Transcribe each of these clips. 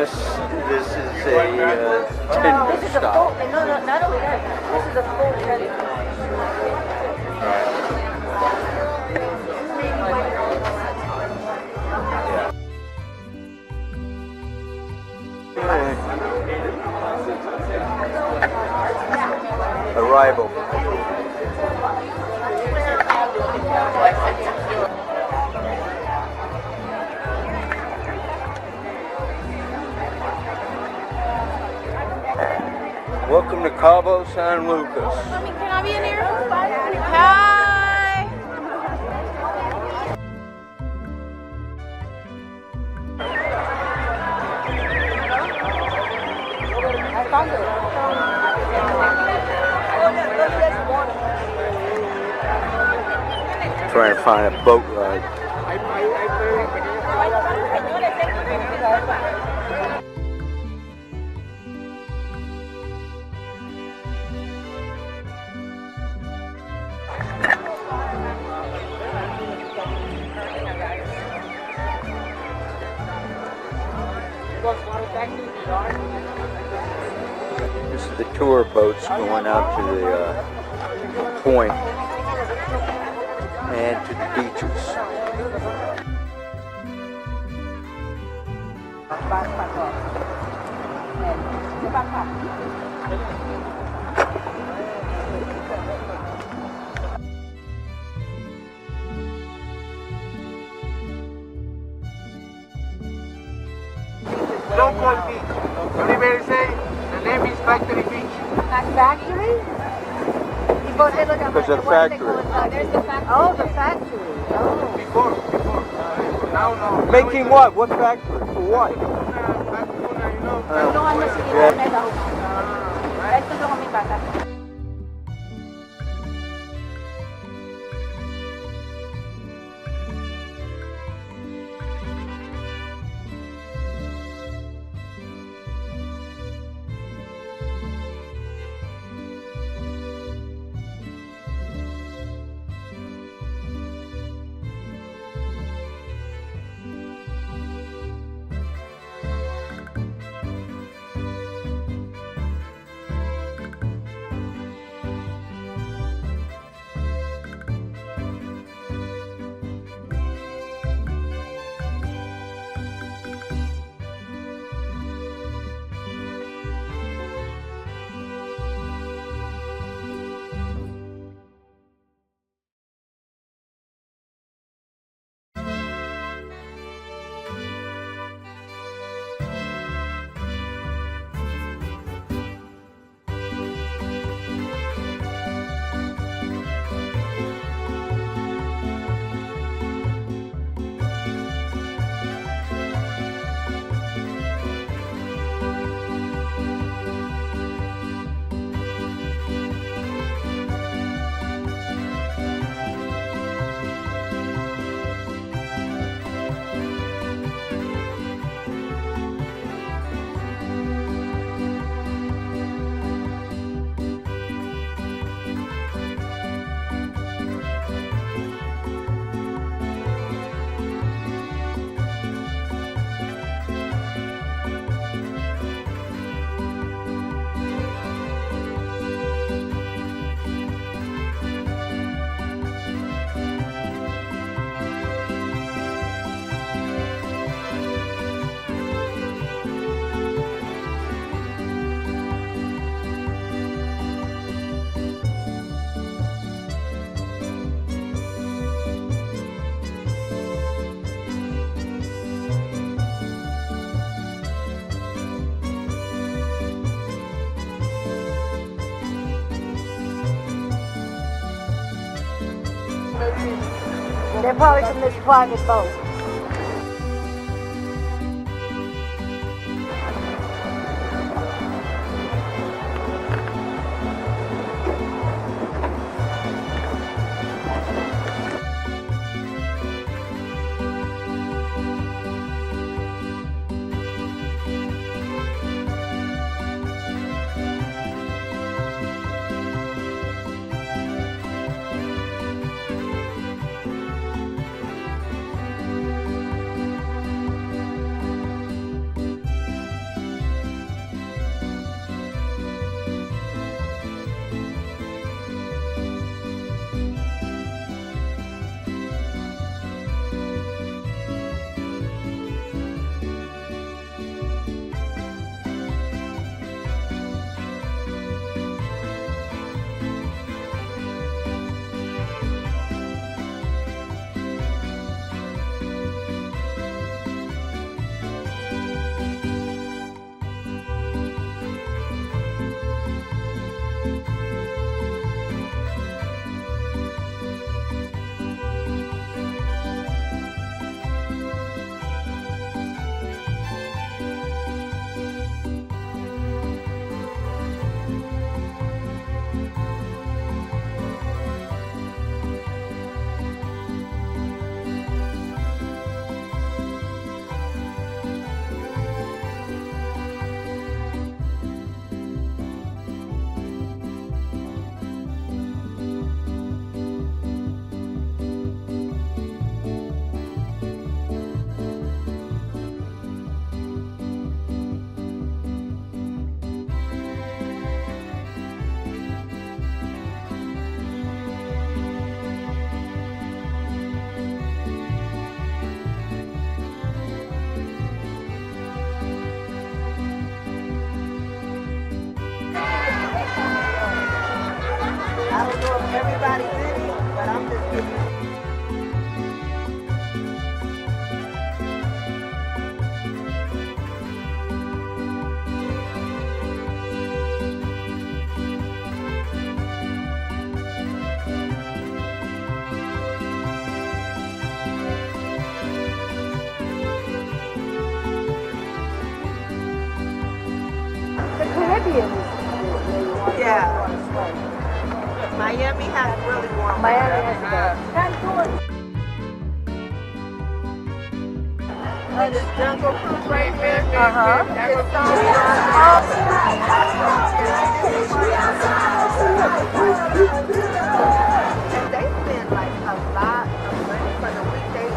guess this is a Tinder This is a stop. full, no, not only that, this is a full credit card. Arrival. Welcome to Cabo San Lucas. Can I be in here? Hi! I found it. Trying to find a boat ride. This is the tour boats going out to the point and to the beaches. Local beach. Everybody say the name is Factory Beach. Factory? There's a factory. There's the factory. Oh, the factory. Oh. Before. Now, no. Making what? What factory? For what? Factory, you know. Tulungan mo si Ronel. Dahil tulungan mo yung bata. They're probably from this private boat. I don't know if everybody's in it, but I'm just getting the Caribbean is yeah. Miami has really warm. Miami has this jungle cruise right here. It's so and they spend like a lot of money for the weekdays.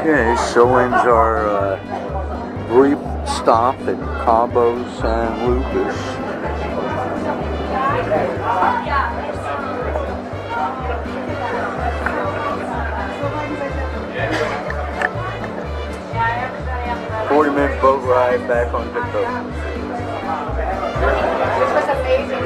Okay, so ends our brief stop at Cabo San Lucas. Yeah. 40-minute boat ride back on the coast. This was amazing.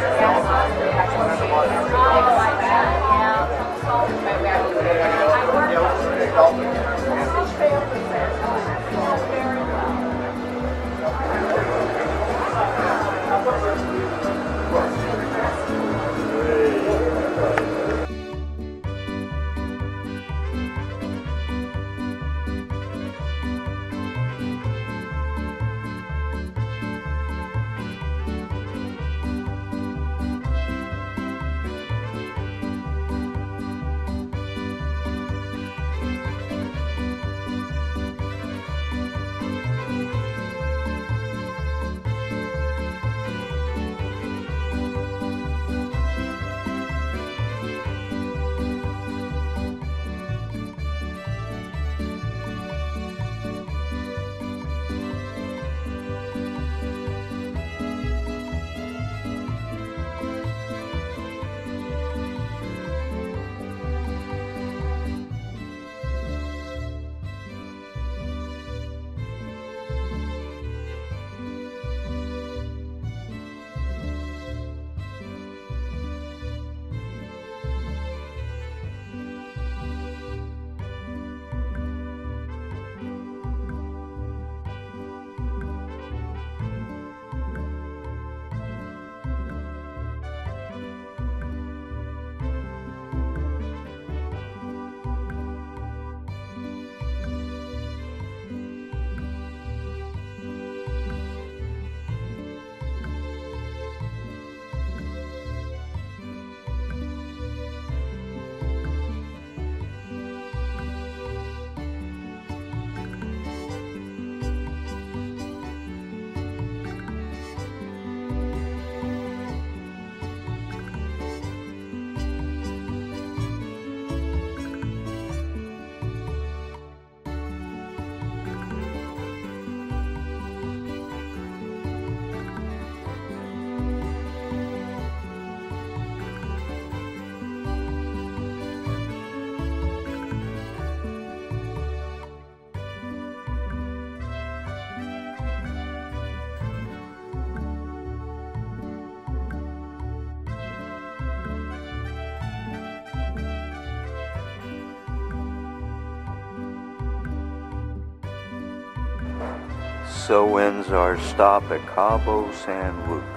So ends our stop at Cabo San Lucas.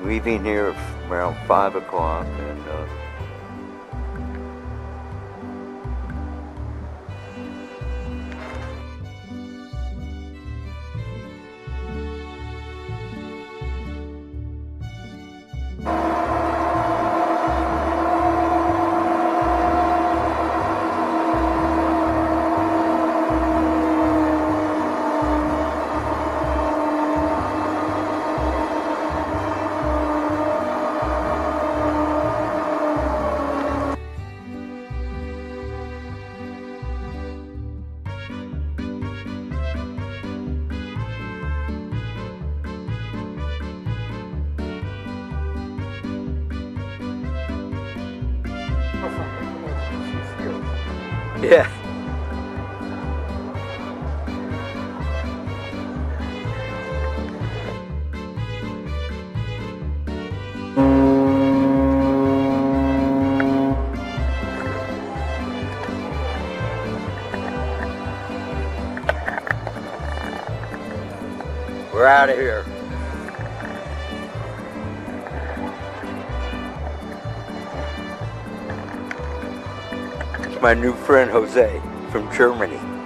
Leaving here around 5 o'clock and Yeah. We're out of here. It's my new friend Jose from Germany.